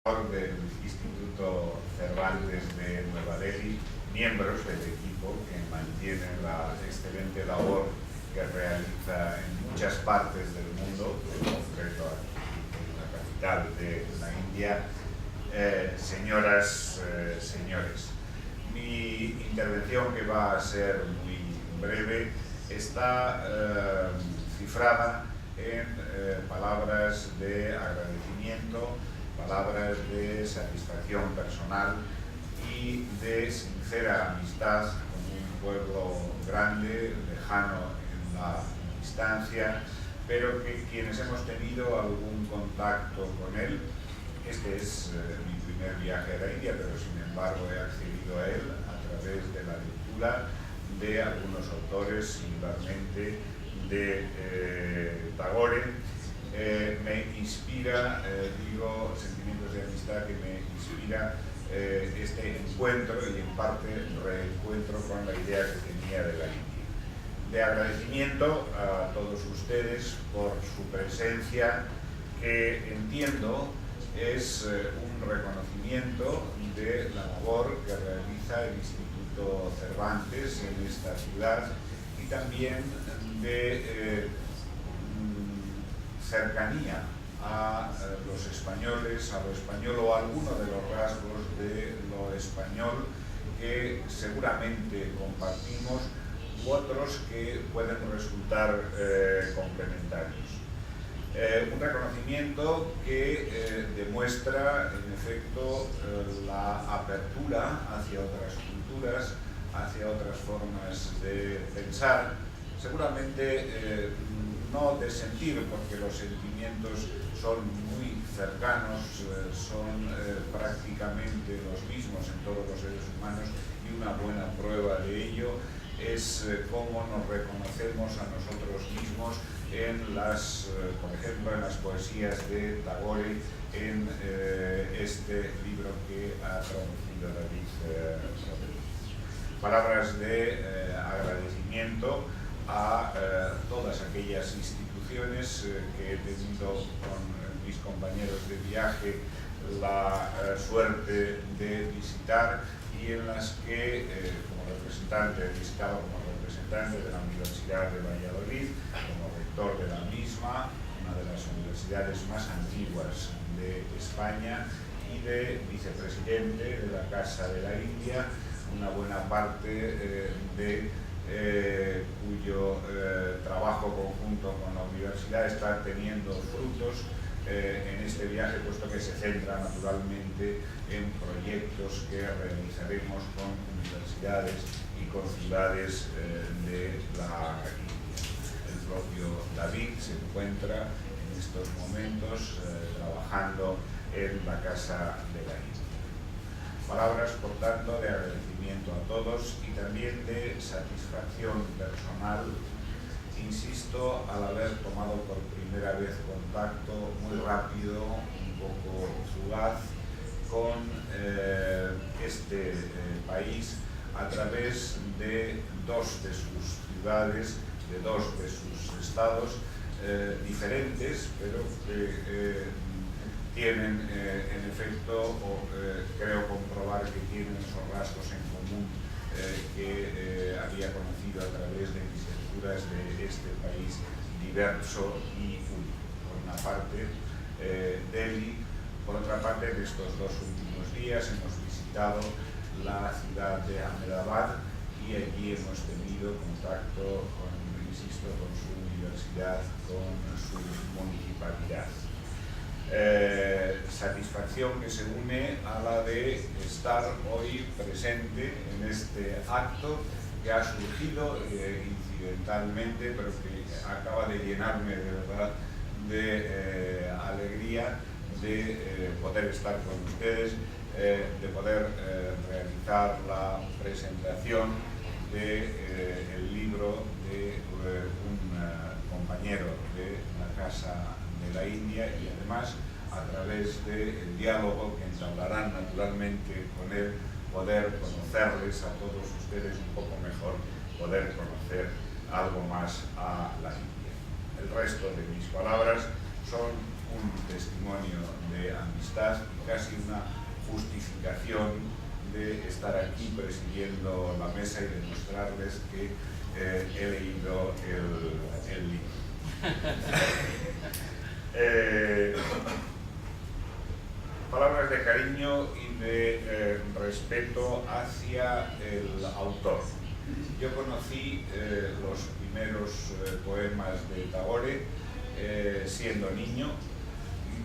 Del Instituto Cervantes de Nueva Delhi, miembros del equipo que mantienen la excelente labor que realiza en muchas partes del mundo, en concreto aquí en la capital de la India. Señoras, señores, mi intervención, que va a ser muy breve, está cifrada en palabras de agradecimiento, palabras de satisfacción personal y de sincera amistad con un pueblo grande, lejano en la distancia, pero que quienes hemos tenido algún contacto con él, este es mi primer viaje a la India, pero sin embargo he accedido a él a través de la lectura de algunos autores, singularmente de Tagore. Me inspira, digo, sentimientos de amistad que me inspira este encuentro y en parte reencuentro con la idea que tenía de la India. De agradecimiento a todos ustedes por su presencia, que entiendo es un reconocimiento de la labor que realiza el Instituto Cervantes en esta ciudad y también de cercanía a los españoles, a lo español o a alguno de los rasgos de lo español que seguramente compartimos u otros que pueden resultar complementarios. Un reconocimiento que demuestra, en efecto, la apertura hacia otras culturas, hacia otras formas de pensar, seguramente no de sentir, porque los sentimientos son muy cercanos, son prácticamente los mismos en todos los seres humanos, y una buena prueba de ello es cómo nos reconocemos a nosotros mismos en las, por ejemplo, en las poesías de Tagore, en este libro que ha traducido David Rodríguez. Palabras de agradecimiento a todas aquellas instituciones que he tenido con mis compañeros de viaje la suerte de visitar y en las que, como representante, he visitado como representante de la Universidad de Valladolid, como rector de la misma, una de las universidades más antiguas de España, y de vicepresidente de la Casa de la India, una buena parte cuyo trabajo conjunto con la universidad está teniendo frutos en este viaje, puesto que se centra naturalmente en proyectos que realizaremos con universidades y con ciudades de la India. El propio David se encuentra en estos momentos trabajando en la Casa de la India. Palabras, por tanto, de agradecimiento a todos y también de satisfacción personal, insisto, al haber tomado por primera vez contacto muy rápido, un poco fugaz, con este país a través de dos de sus ciudades, de dos de sus estados diferentes, pero que tienen en efecto, creo comprobar que tienen esos rasgos en común que había conocido a través de mis lecturas de este país diverso y único. Por una parte, Delhi; por otra parte, en estos dos últimos días hemos visitado la ciudad de Ahmedabad y allí hemos tenido contacto con, insisto, con su universidad, con su municipalidad. Satisfacción que se une a la de estar hoy presente en este acto que ha surgido incidentalmente, pero que acaba de llenarme de verdad de alegría de poder estar con ustedes, de poder realizar la presentación del libro de un compañero de la Casa de la India, y además, a través del diálogo que entablarán naturalmente con él, poder conocerles a todos ustedes un poco mejor, poder conocer algo más a la India. El resto de mis palabras son un testimonio de amistad y casi una justificación de estar aquí presidiendo la mesa y demostrarles que he leído el libro. Palabras de cariño y de respeto hacia el autor. Yo conocí los primeros poemas de Tagore siendo niño.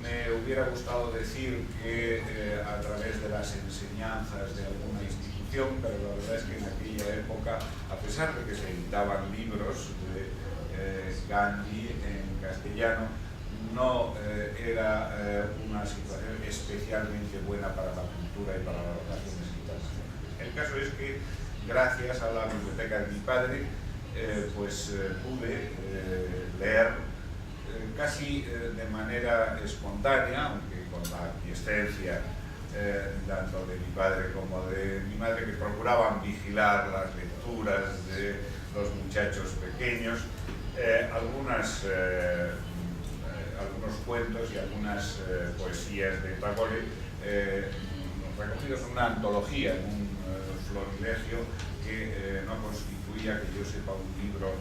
Me hubiera gustado decir que a través de las enseñanzas de alguna institución, pero la verdad es que en aquella época, a pesar de que se editaban libros de Gandhi en castellano, no era una situación especialmente buena para la cultura y para las relaciones internacionales. El caso es que, gracias a la biblioteca de mi padre, pude leer casi de manera espontánea, aunque con la aquiescencia tanto de mi padre como de mi madre, que procuraban vigilar las lecturas de los muchachos pequeños, algunos cuentos y algunas poesías de Tagore recogidos en una antología, en un florilegio que no constituía, que yo sepa, un libro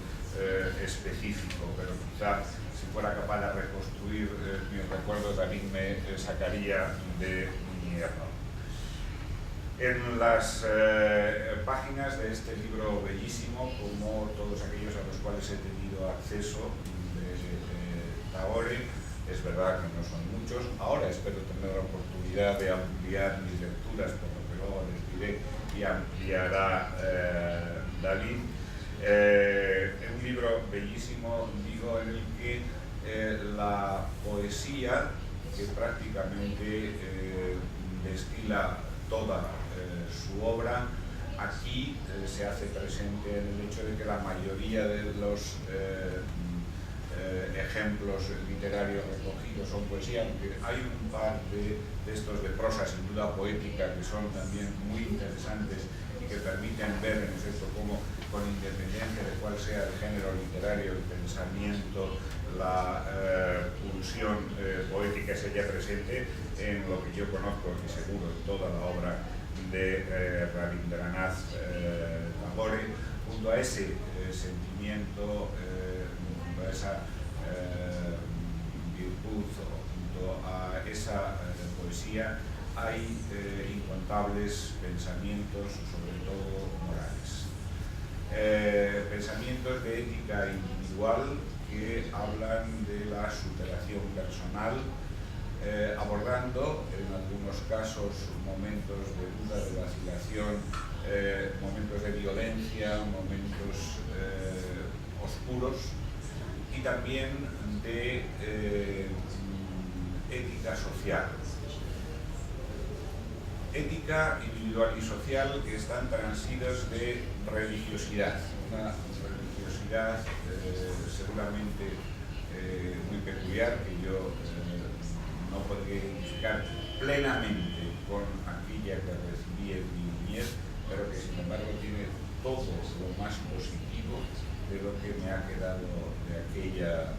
específico, pero quizá si fuera capaz de reconstruir mis recuerdos, también me sacaría de mi error. En las páginas de este libro bellísimo, como todos aquellos a los cuales he tenido acceso de Tagore, es verdad que no son muchos, ahora espero tener la oportunidad de ampliar mis lecturas, por lo que luego les diré y ampliará David. Un libro bellísimo, digo, en el que la poesía, que prácticamente destila toda su obra, aquí se hace presente en el hecho de que la mayoría de los ejemplos literarios recogidos son poesía, aunque hay un par de textos de prosa sin duda poética que son también muy interesantes y que permiten ver, en efecto, cómo, con independencia de cuál sea el género literario, el pensamiento, la pulsión poética se halla presente en lo que yo conozco, y seguro en toda la obra de Rabindranath Tagore, junto a ese sentimiento, junto a esa virtud, junto a esa poesía, hay incontables pensamientos, sobre todo morales. Pensamientos de ética individual que hablan de la superación personal, abordando en algunos casos momentos de duda, de vacilación, momentos de violencia, momentos oscuros, y también de ética social. Ética individual y social que están transidos de religiosidad, una religiosidad seguramente muy peculiar, que yo no podría identificar plenamente con aquella que recibí en mi niñez, pero que sin embargo tiene todo lo más positivo de lo que me ha quedado de aquella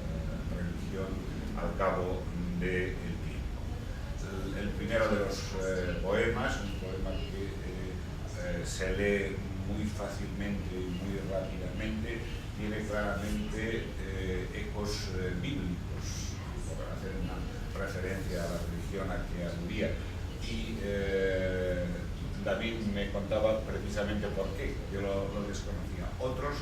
religión al cabo del tiempo. El primero de los poemas, un poema que se lee muy fácilmente y muy rápidamente, tiene claramente ecos bíblicos, por hacer una referencia a la religión a que aludía. Y David me contaba precisamente por qué, yo lo desconocía. Otros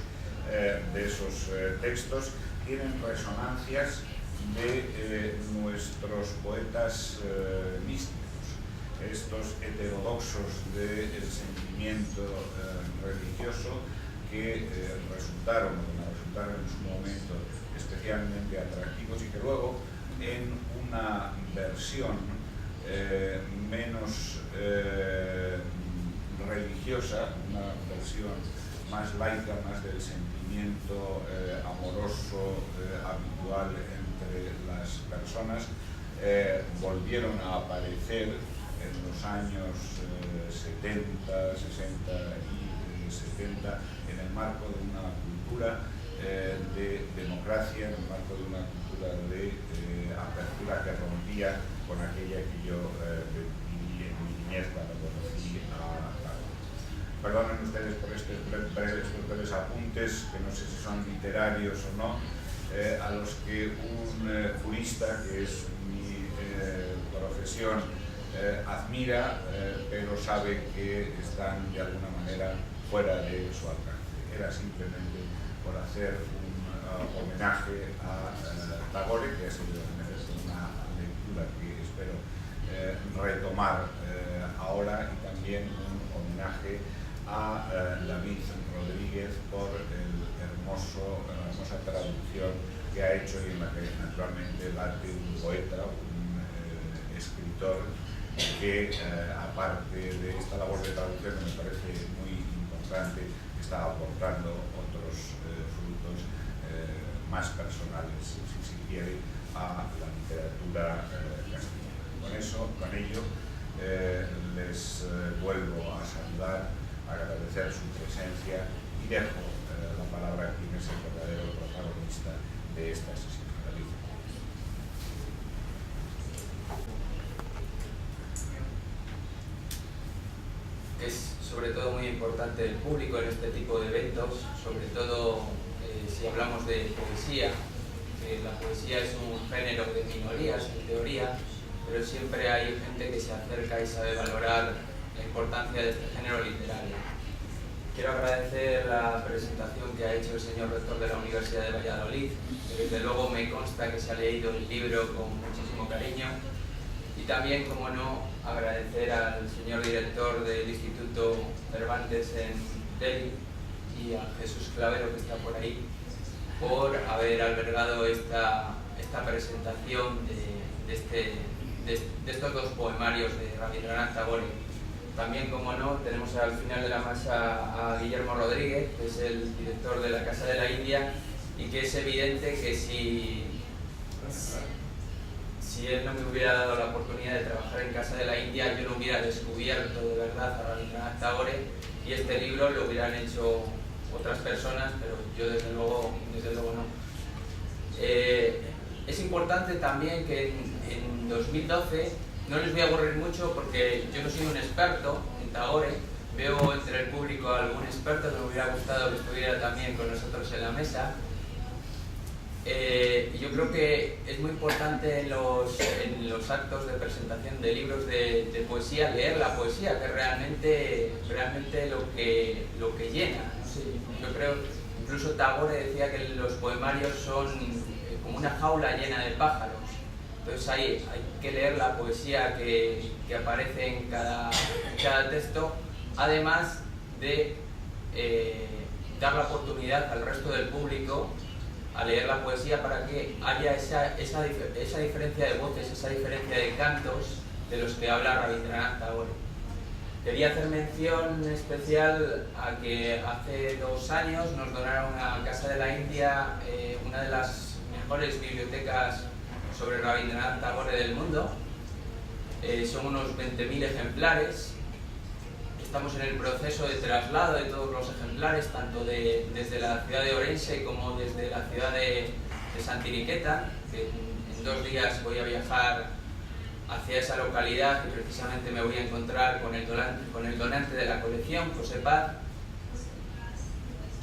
de esos textos tienen resonancias de nuestros poetas místicos, estos heterodoxos del sentimiento religioso que resultaron en su momento especialmente atractivos y que luego en una versión menos religiosa, una versión más laica, más del sentimiento amoroso habitual entre las personas, volvieron a aparecer en los años 70, 60 y 70 en el marco de una cultura de democracia, en el marco de una cultura de apertura que rompía con aquella que yo viví en mi niñez cuando conocí a Tagore. Perdonen ustedes por estos breves apuntes, que no sé si son literarios o no, a los que un jurista, que es mi profesión, admira, pero sabe que están de alguna manera fuera de su alcance. Era simplemente por hacer un homenaje a Tagore, que ha sido una lectura que espero retomar ahora, y también un homenaje a David Rodríguez por la hermosa traducción que ha hecho, y en la que naturalmente late un poeta, un escritor que, aparte de esta labor de traducción que me parece muy importante, está aportando otros frutos más personales, si se quiere, a la literatura castellana. Con ello, les vuelvo a saludar, a agradecer su presencia y dejo la palabra a quien es el verdadero protagonista de esta sesión. David. Es sobre todo muy importante el público en este tipo de eventos, sobre todo si hablamos de poesía, que la poesía es un género de minorías en teoría, pero siempre hay gente que se acerca y sabe valorar la importancia de este género literario. Quiero agradecer la presentación que ha hecho el señor rector de la Universidad de Valladolid, que desde luego me consta que se ha leído el libro con muchísimo cariño. Y también, como no, agradecer al señor director del Instituto Cervantes en Delhi y a Jesús Clavero, que está por ahí, por haber albergado esta presentación de estos dos poemarios de Rabindranath Tagore. También, como no, tenemos al final de la mesa a Guillermo Rodríguez, que es el director de la Casa de la India, y que es evidente que si él no me hubiera dado la oportunidad de trabajar en Casa de la India, yo no hubiera descubierto de verdad a Rabindranath Tagore, y este libro lo hubieran hecho otras personas, pero yo desde luego no. Es importante también que en 2012, no les voy a aburrir mucho porque yo no soy un experto en Tagore, veo entre el público a algún experto que me hubiera gustado que estuviera también con nosotros en la mesa. Yo creo que es muy importante en los actos de presentación de libros de poesía leer la poesía, que es realmente lo que llena. No sé, yo creo, incluso Tagore decía que los poemarios son como una jaula llena de pájaros. Entonces hay que leer la poesía que aparece en cada texto, además de dar la oportunidad al resto del público a leer la poesía para que haya esa diferencia de voces, esa diferencia de cantos de los que habla Rabindranath Tagore. Quería hacer mención especial a que hace 2 años nos donaron a Casa de la India una de las mejores bibliotecas sobre Rabindranath Tagore del mundo. Son unos 20.000 ejemplares. Estamos en el proceso de traslado de todos los ejemplares, tanto desde la ciudad de Orense como desde la ciudad de Santiriqueta, que en 2 días voy a viajar hacia esa localidad y precisamente me voy a encontrar con el donante de la colección, José Paz.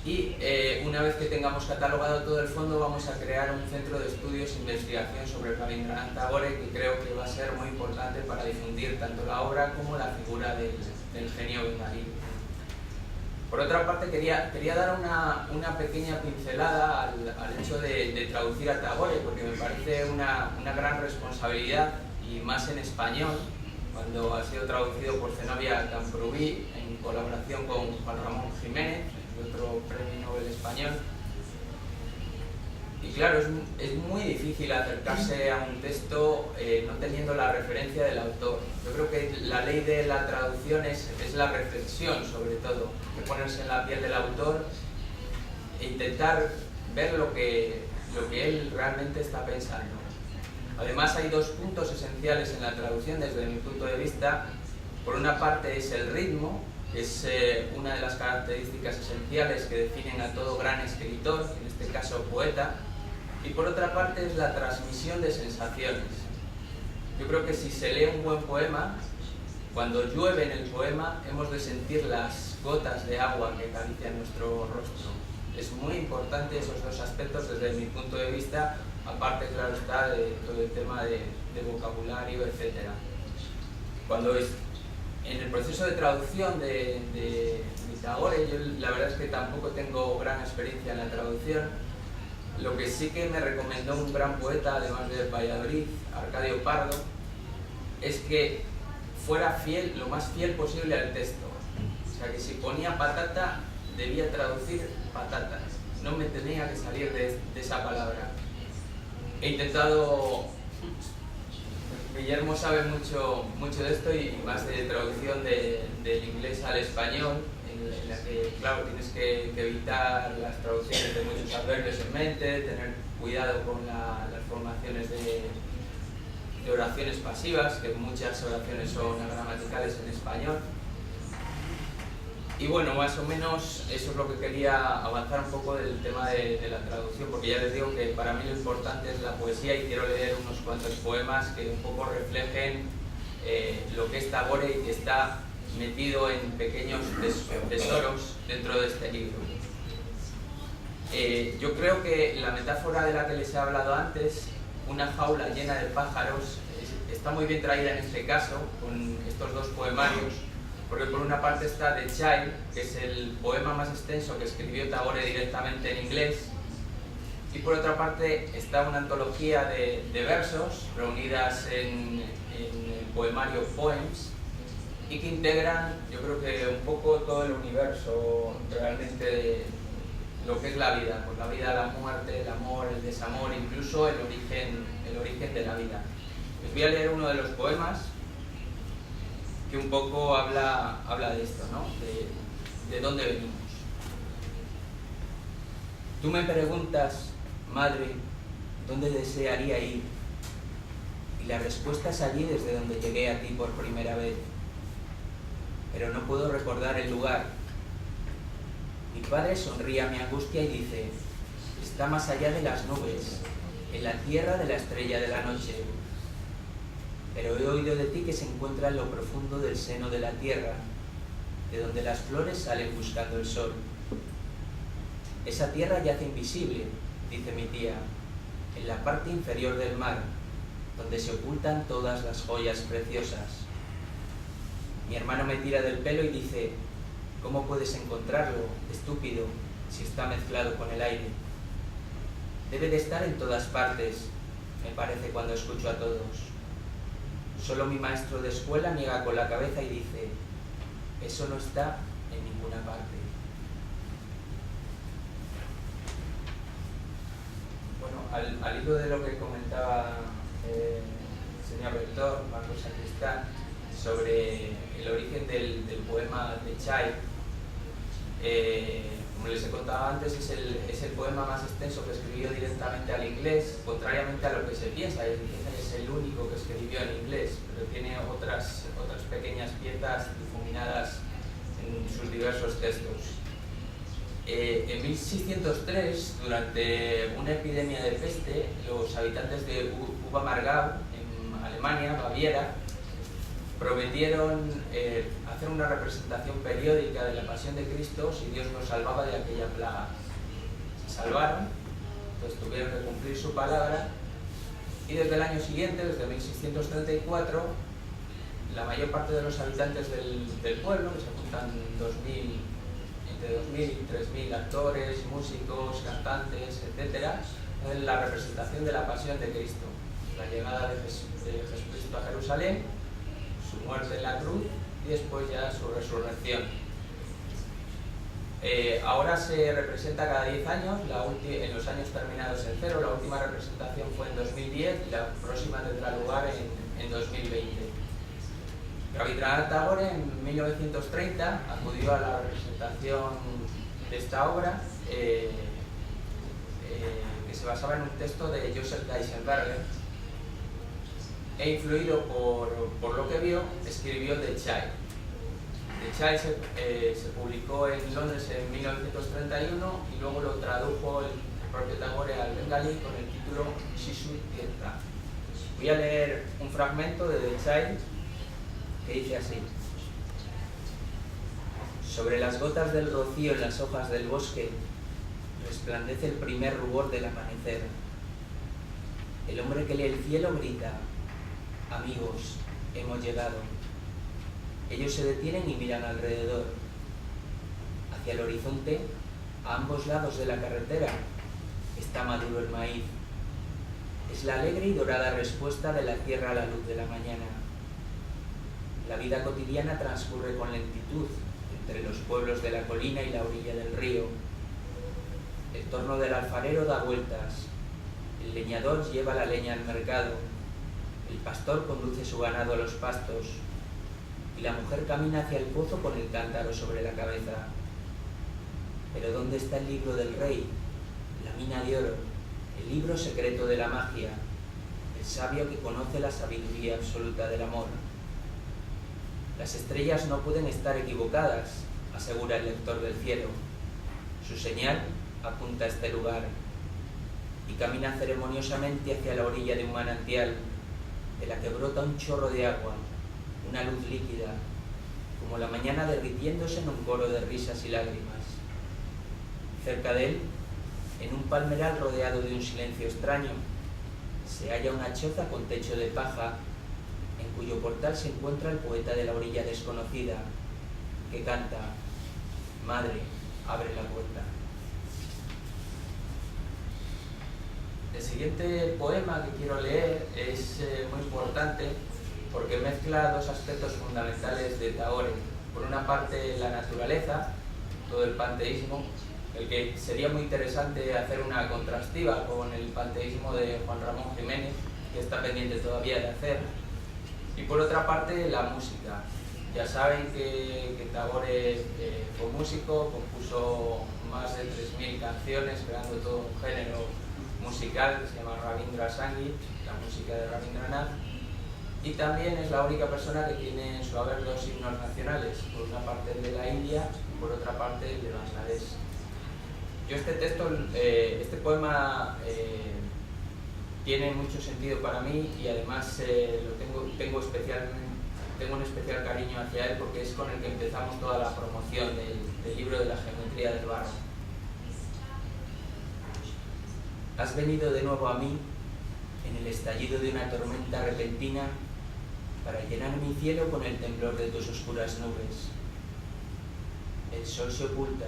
Y una vez que tengamos catalogado todo el fondo, vamos a crear un centro de estudios e investigación sobre Rabindranath Tagore, que creo que va a ser muy importante para difundir tanto la obra como la figura del genio bengalí. Por otra parte, quería dar una pequeña pincelada al hecho de traducir a Tagore, porque me parece una gran responsabilidad, y más en español, cuando ha sido traducido por Zenobia Camprubí en colaboración con Juan Ramón Jiménez, otro premio Nobel español. Y claro, es muy difícil acercarse a un texto no teniendo la referencia del autor. Yo creo que la ley de la traducción es la reflexión, sobre todo, de ponerse en la piel del autor e intentar ver lo que él realmente está pensando. Además, hay 2 puntos esenciales en la traducción desde mi punto de vista. Por una parte es el ritmo, Es una de las características esenciales que definen a todo gran escritor, en este caso poeta, y por otra parte es la transmisión de sensaciones. Yo creo que si se lee un buen poema, cuando llueve en el poema hemos de sentir las gotas de agua que acarician nuestro rostro. Es muy importante esos dos aspectos desde mi punto de vista, aparte, claro está, de todo el tema de vocabulario, etc. Cuando en el proceso de traducción de Tagore, yo la verdad es que tampoco tengo gran experiencia en la traducción. Lo que sí que me recomendó un gran poeta, además de Valladolid, Arcadio Pardo, es que fuera fiel, lo más fiel posible al texto. O sea, que si ponía patata, debía traducir patatas. No me tenía que salir de esa palabra. He intentado... Guillermo sabe mucho de esto y más de traducción del inglés al español, en la que, claro, tienes que evitar las traducciones de muchos adverbios en mente, tener cuidado con las formaciones de oraciones pasivas, que muchas oraciones son gramaticales en español. Y bueno, más o menos eso es lo que quería avanzar un poco del tema de la traducción, porque ya les digo que para mí lo importante es la poesía y quiero leer unos cuantos poemas que un poco reflejen lo que es Tagore y que está metido en pequeños tesoros dentro de este libro. Yo creo que la metáfora de la que les he hablado antes, una jaula llena de pájaros, está muy bien traída en este caso, con estos dos poemarios, porque por una parte está The Child, que es el poema más extenso que escribió Tagore directamente en inglés, y por otra parte está una antología de versos reunidas en el poemario Poems, y que integran, yo creo que un poco todo el universo realmente de lo que es la vida, pues la vida, la muerte, el amor, el desamor, incluso el origen de la vida. Les voy a leer uno de los poemas que un poco habla de esto, ¿no? De dónde venimos. Tú me preguntas, madre, ¿dónde desearía ir? Y la respuesta es allí desde donde llegué a ti por primera vez. Pero no puedo recordar el lugar. Mi padre sonríe a mi angustia y dice, está más allá de las nubes, en la tierra de la estrella de la noche. Pero he oído de ti que se encuentra en lo profundo del seno de la tierra, de donde las flores salen buscando el sol. Esa tierra yace invisible, dice mi tía, en la parte inferior del mar, donde se ocultan todas las joyas preciosas. Mi hermano me tira del pelo y dice, ¿cómo puedes encontrarlo, estúpido, si está mezclado con el aire? Debe de estar en todas partes, me parece cuando escucho a todos. Solo mi maestro de escuela niega con la cabeza y dice, eso no está en ninguna parte. Bueno, al hilo de lo que comentaba el señor rector, Marcos Sacristán, sobre el origen del poema The Child, como les he contado antes, es el poema más extenso que escribió directamente al inglés, contrariamente a lo que se piensa. Es el único que escribió en inglés, pero tiene otras pequeñas piezas difuminadas en sus diversos textos. En 1603, durante una epidemia de peste, los habitantes de Uba-Margau, en Alemania, Baviera, prometieron hacer una representación periódica de la Pasión de Cristo si Dios nos salvaba de aquella plaga. Se salvaron, entonces tuvieron que cumplir su palabra, y desde el año siguiente, desde 1634, la mayor parte de los habitantes del pueblo, que se juntan entre 2.000 y 3.000 actores, músicos, cantantes, etc., en la representación de la Pasión de Cristo, la llegada de Jesucristo a Jerusalén, su muerte en la cruz y después ya su resurrección. Ahora se representa cada 10 años, en los años terminados en cero. La última representación fue en 2010 y la próxima tendrá lugar en 2020. Rabindranath Tagore en 1930 acudió a la representación de esta obra, que se basaba en un texto de Joseph Geisenberger, e influido por lo que vio, escribió The Child. The Child se publicó en Londres en 1931 y luego lo tradujo el propio Tagore al bengalí con el título Shisu Tirtha. Voy a leer un fragmento de The Child que dice así: sobre las gotas del rocío en las hojas del bosque resplandece el primer rubor del amanecer. El hombre que lee el cielo grita: amigos, hemos llegado. Ellos se detienen y miran alrededor. Hacia el horizonte, a ambos lados de la carretera, está maduro el maíz. Es la alegre y dorada respuesta de la tierra a la luz de la mañana. La vida cotidiana transcurre con lentitud entre los pueblos de la colina y la orilla del río. El torno del alfarero da vueltas. El leñador lleva la leña al mercado. El pastor conduce su ganado a los pastos. Y la mujer camina hacia el pozo con el cántaro sobre la cabeza. Pero ¿dónde está el libro del rey? La mina de oro, el libro secreto de la magia, el sabio que conoce la sabiduría absoluta del amor. Las estrellas no pueden estar equivocadas, asegura el lector del cielo. Su señal apunta a este lugar y camina ceremoniosamente hacia la orilla de un manantial de la que brota un chorro de agua, una luz líquida, como la mañana derritiéndose en un coro de risas y lágrimas. Cerca de él, en un palmeral rodeado de un silencio extraño, se halla una choza con techo de paja, en cuyo portal se encuentra el poeta de la orilla desconocida, que canta: madre, abre la puerta. El siguiente poema que quiero leer es muy importante porque mezcla dos aspectos fundamentales de Tagore. Por una parte, la naturaleza, todo el panteísmo, el que sería muy interesante hacer una contrastiva con el panteísmo de Juan Ramón Jiménez, que está pendiente todavía de hacer. Y por otra parte, la música. Ya saben que Tagore fue músico, compuso más de 3.000 canciones, creando todo un género musical que se llama Ravindra Sangeet, la música de Rabindranath, y también es la única persona que tiene en su haber dos himnos nacionales, por una parte el de la India y por otra parte el de Bangladesh. Yo este poema tiene mucho sentido para mí y además tengo un especial cariño hacia él porque es con el que empezamos toda la promoción del libro de la geometría del barro. Has venido de nuevo a mí en el estallido de una tormenta repentina para llenar mi cielo con el temblor de tus oscuras nubes. El sol se oculta,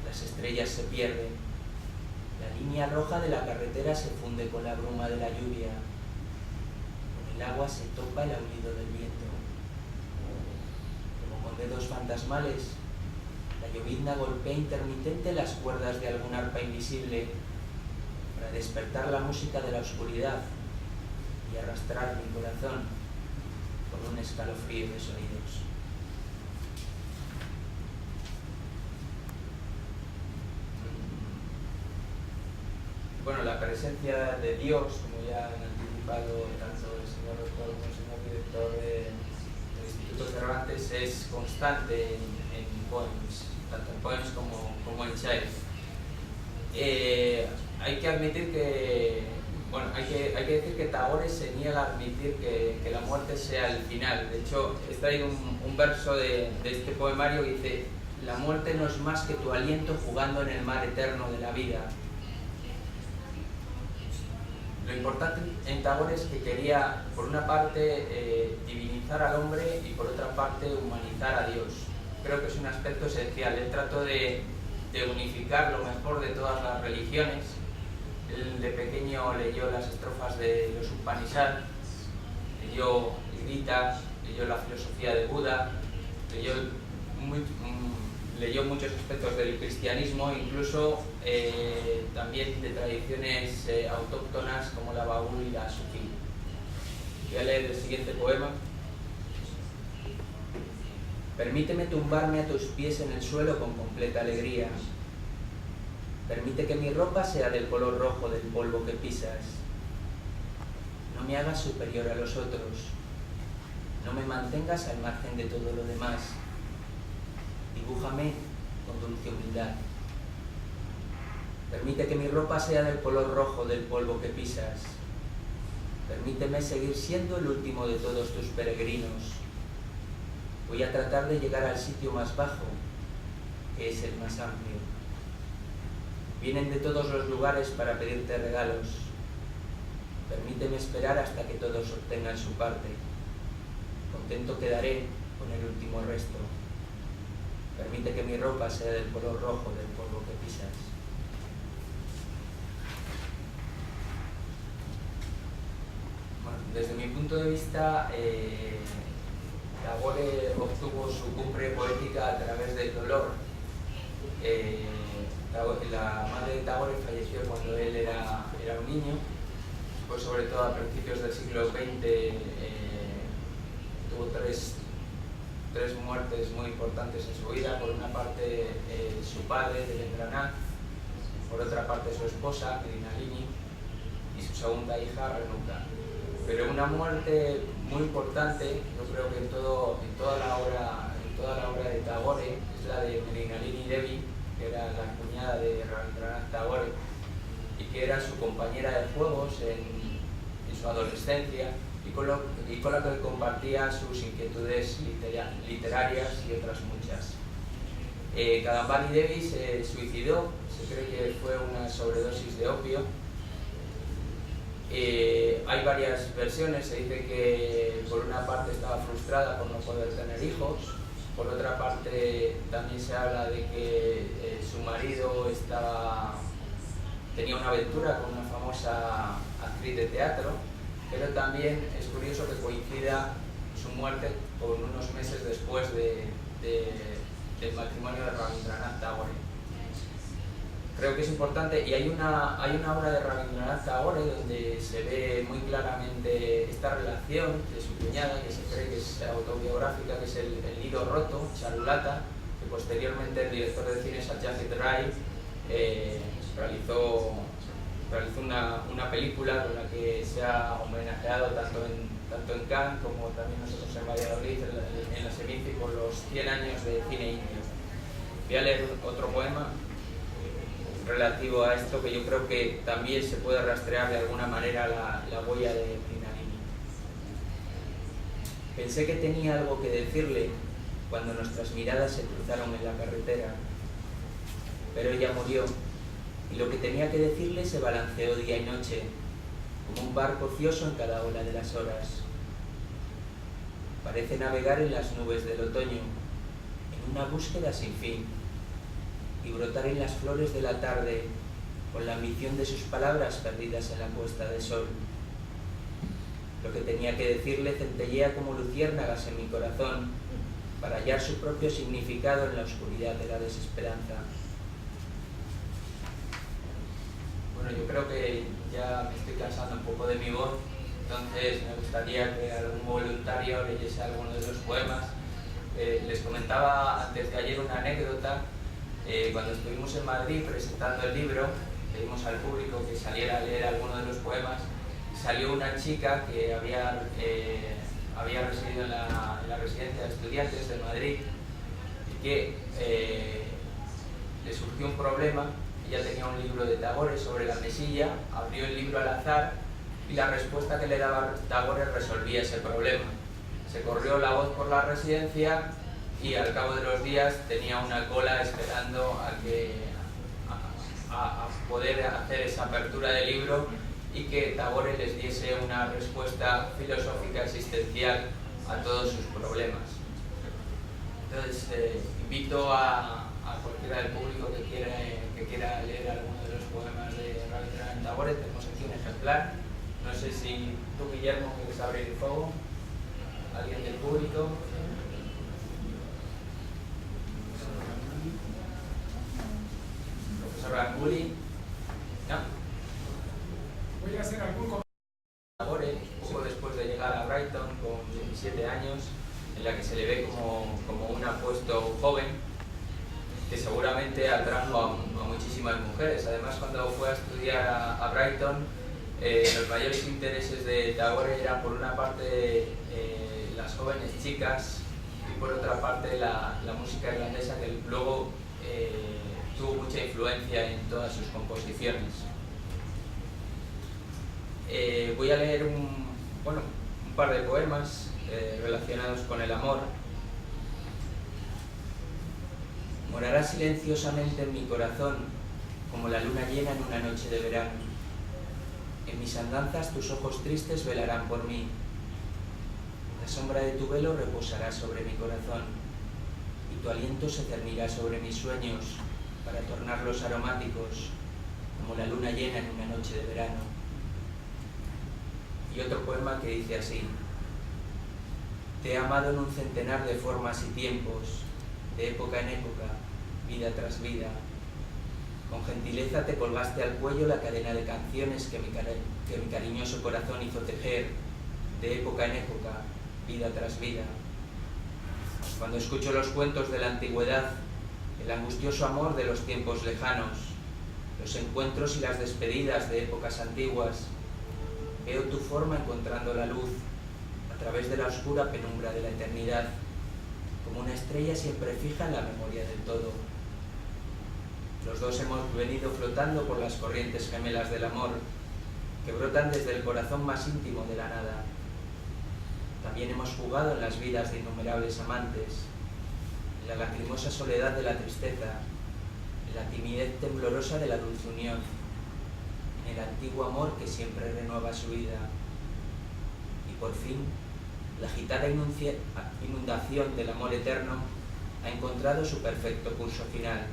las estrellas se pierden, la línea roja de la carretera se funde con la bruma de la lluvia, con el agua se topa el aullido del viento. Como con dedos fantasmales, la llovizna golpea intermitente las cuerdas de algún arpa invisible para despertar la música de la oscuridad y arrastrar mi corazón con un escalofrío de sonidos. Bueno, la presencia de Dios, como ya han anticipado tanto el señor rector como el señor director del Instituto Cervantes, es constante en poems, tanto en poems como en Child. Hay que admitir que, hay que decir que Tagore se niega a admitir que la muerte sea el final. De hecho, he traído un verso de este poemario que dice: la muerte no es más que tu aliento jugando en el mar eterno de la vida. Lo importante en Tagore es que quería, por una parte, divinizar al hombre y por otra parte, humanizar a Dios. Creo que es un aspecto esencial. Él trató de unificar lo mejor de todas las religiones. Él de pequeño leyó las estrofas de los Upanishads, leyó Gita, leyó la filosofía de Buda, leyó muchos aspectos del cristianismo, incluso también de tradiciones autóctonas como la baúl y la sufí. Voy a leer el siguiente poema. Permíteme tumbarme a tus pies en el suelo con completa alegría. Permite que mi ropa sea del color rojo del polvo que pisas. No me hagas superior a los otros. No me mantengas al margen de todo lo demás. dibújame con dulce humildad. Permite que mi ropa sea del color rojo del polvo que pisas. Permíteme seguir siendo el último de todos tus peregrinos. Voy a tratar de llegar al sitio más bajo, que es el más amplio. Vienen de todos los lugares para pedirte regalos. Permíteme esperar hasta que todos obtengan su parte. Contento quedaré con el último resto. Permite que mi ropa sea del color rojo del polvo que pisas. Bueno, desde mi punto de vista, Tagore obtuvo su cumbre poética a través del dolor. La madre de Tagore falleció cuando él era un niño, pues sobre todo a principios del siglo XX tuvo tres muertes muy importantes en su vida. Por una parte su padre, Devendranath, por otra parte su esposa, Mrinalini, y su segunda hija, Renuka. Pero una muerte muy importante, yo creo que en toda la obra de Tagore, es la de Mrinalini Devi, que era la cuñada de Rabindranath Tagore y que era su compañera de juegos en su adolescencia y con la que compartía sus inquietudes literarias y otras muchas. Kadambari Devi se suicidó, se cree que fue una sobredosis de opio. Hay varias versiones, se dice que por una parte estaba frustrada por no poder tener hijos, por otra parte también se habla de que su marido tenía una aventura con una famosa actriz de teatro, pero también es curioso que coincida su muerte con unos meses después del matrimonio de Rabindranath Tagore. Creo que es importante, y hay una obra de Rabindranath Tagore donde se ve muy claramente esta relación de su cuñada, que se cree que es autobiográfica, que es el nido roto, Charulata, que posteriormente el director de cine Satyajit Ray realizó una película con la que se ha homenajeado tanto en Cannes como también nosotros en Valladolid, en la Semici, por los 100 años de cine indio. Voy a leer otro poema relativo a esto, que yo creo que también se puede rastrear de alguna manera la huella de Mrinalini. Pensé que tenía algo que decirle cuando nuestras miradas se cruzaron en la carretera, pero ella murió y lo que tenía que decirle se balanceó día y noche, como un barco ocioso en cada ola de las horas. Parece navegar en las nubes del otoño, en una búsqueda sin fin, y brotar en las flores de la tarde con la ambición de sus palabras perdidas en la puesta de sol. Lo que tenía que decirle centellea como luciérnagas en mi corazón para hallar su propio significado en la oscuridad de la desesperanza. Bueno, yo creo que ya me estoy cansando un poco de mi voz, entonces me gustaría que algún voluntario leyese alguno de los poemas. Les comentaba antes de ayer una anécdota. Cuando estuvimos en Madrid presentando el libro, pedimos al público que saliera a leer alguno de los poemas, y salió una chica que había residido en la residencia de estudiantes de Madrid y que le surgió un problema. Ella tenía un libro de Tagore sobre la mesilla, abrió el libro al azar y la respuesta que le daba Tagore resolvía ese problema. Se corrió la voz por la residencia y al cabo de los días tenía una cola esperando a poder hacer esa apertura del libro y que Tagore les diese una respuesta filosófica existencial a todos sus problemas. Entonces invito a cualquiera del público que quiera leer alguno de los poemas de Rabindranath Tagore. Tenemos aquí un ejemplar. No sé si tú, Guillermo, quieres abrir el fuego. ¿Alguien del público? Ranguli, ¿no? Voy a hacer algún comentario. Tagore, poco después de llegar a Brighton con 17 años, en la que se le ve como un apuesto joven, que seguramente atrajo a muchísimas mujeres. Además, cuando fue a estudiar a Brighton, los mayores intereses de Tagore eran, por una parte, las jóvenes chicas por otra parte la música irlandesa, que luego tuvo mucha influencia en todas sus composiciones. Voy a leer un par de poemas relacionados con el amor. Morarás silenciosamente en mi corazón, como la luna llena en una noche de verano. En mis andanzas tus ojos tristes velarán por mí. La sombra de tu velo reposará sobre mi corazón, y tu aliento se cernirá sobre mis sueños para tornarlos aromáticos, como la luna llena en una noche de verano. Y otro poema que dice así: te he amado en un centenar de formas y tiempos, de época en época, vida tras vida. Con gentileza te colgaste al cuello la cadena de canciones que mi cariñoso corazón hizo tejer, de época en época, vida tras vida. Cuando escucho los cuentos de la antigüedad, el angustioso amor de los tiempos lejanos, los encuentros y las despedidas de épocas antiguas, veo tu forma encontrando la luz a través de la oscura penumbra de la eternidad, como una estrella siempre fija en la memoria del todo. Los dos hemos venido flotando por las corrientes gemelas del amor, que brotan desde el corazón más íntimo de la nada. También hemos jugado en las vidas de innumerables amantes, en la lacrimosa soledad de la tristeza, en la timidez temblorosa de la dulce unión, en el antiguo amor que siempre renueva su vida. Y por fin, la agitada inundación del amor eterno ha encontrado su perfecto curso final.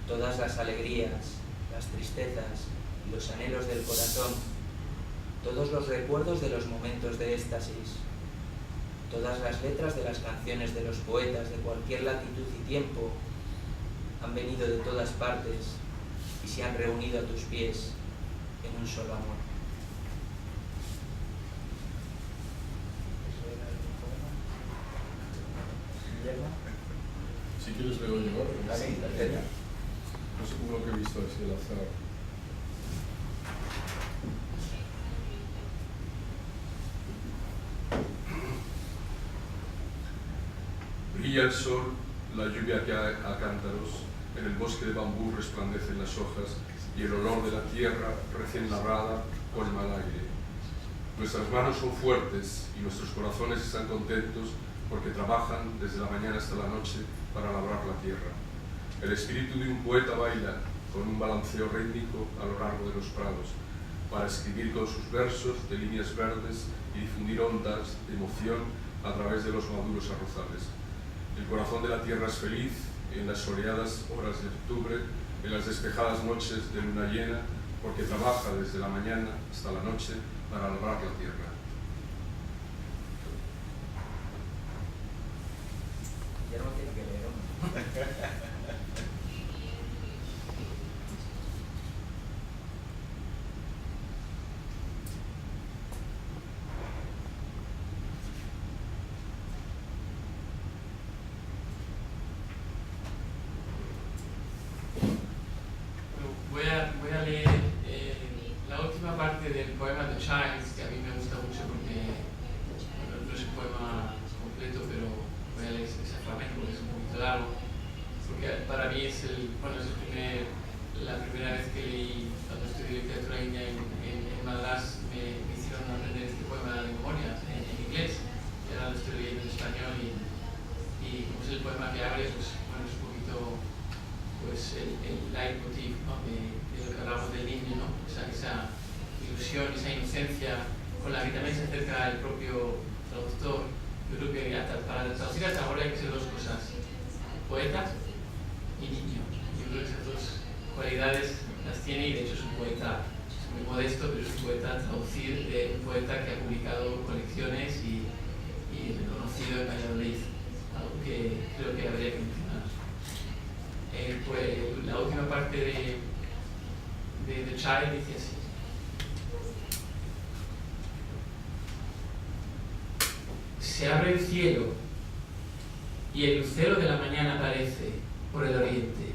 Todas las alegrías, las tristezas y los anhelos del corazón, todos los recuerdos de los momentos de éxtasis, todas las letras de las canciones de los poetas de cualquier latitud y tiempo han venido de todas partes y se han reunido a tus pies en un solo amor. Si quieres leo yo. No sé cómo lo que he visto así al azar. Brilla el sol, la lluvia cae a cántaros, en el bosque de bambú resplandecen las hojas y el olor de la tierra recién labrada colma el aire. Nuestras manos son fuertes y nuestros corazones están contentos porque trabajan desde la mañana hasta la noche para labrar la tierra. El espíritu de un poeta baila con un balanceo rítmico a lo largo de los prados, para escribir con sus versos de líneas verdes y difundir ondas de emoción a través de los maduros arrozales. El corazón de la tierra es feliz en las soleadas horas de octubre, en las despejadas noches de luna llena, porque trabaja desde la mañana hasta la noche para labrar la tierra. Ya no tiene que leer, ¿no? Voy a leer la última parte del poema The Child, que a mí me gusta mucho porque no es un poema completo, pero voy a leer ese fragmento porque es un poquito largo, porque para mí es la primera vez que leí, cuando estudié literatura india en Madras, me hicieron aprender este poema de memoria en inglés, y ahora lo estoy leyendo en español y como es el poema que abre, pues bueno, es un poquito pues el leitmotiv, ¿no? de lo que hablamos del niño, ¿no? Esa ilusión, esa inocencia con la que también se acerca el propio traductor. Yo creo que para traducir hasta ahora hay que ser dos cosas: poeta y niño. Yo creo que esas dos cualidades las tiene, y de hecho es un poeta muy modesto, pero es un poeta traducir, un poeta que ha publicado colecciones y reconocido en Valladolid, algo que creo que habría que mencionar. Pues la última parte de The Child dice así: se abre el cielo y el lucero de la mañana aparece por el oriente.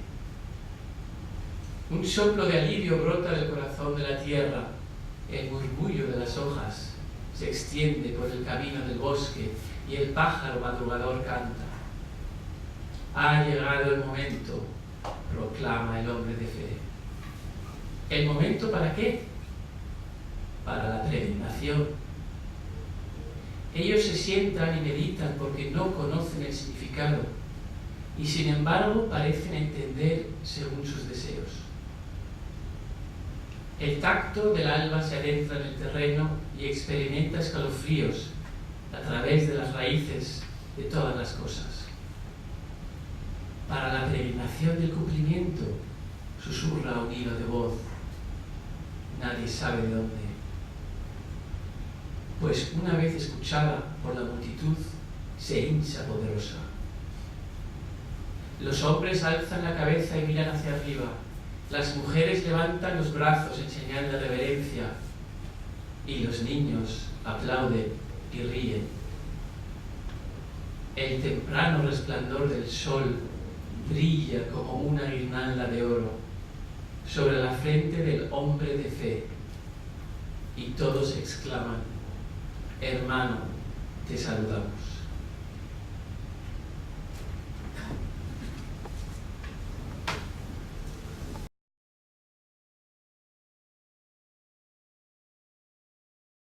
Un soplo de alivio brota del corazón de la tierra, el murmullo de las hojas se extiende por el camino del bosque y el pájaro madrugador canta. Ha llegado el momento, proclama el hombre de fe. ¿El momento para qué? Para la peregrinación. Ellos se sientan y meditan porque no conocen el significado y sin embargo parecen entender según sus deseos. El tacto del alba se adentra en el terreno y experimenta escalofríos a través de las raíces de todas las cosas. Para la peregrinación del cumplimiento susurra un hilo de voz. Nadie sabe de dónde. Pues una vez escuchada por la multitud, se hincha poderosa. Los hombres alzan la cabeza y miran hacia arriba. Las mujeres levantan los brazos en señal de reverencia. Y los niños aplauden y ríen. El temprano resplandor del sol brilla como una guirnalda de oro sobre la frente del hombre de fe. Y todos exclaman: hermano, te saludamos.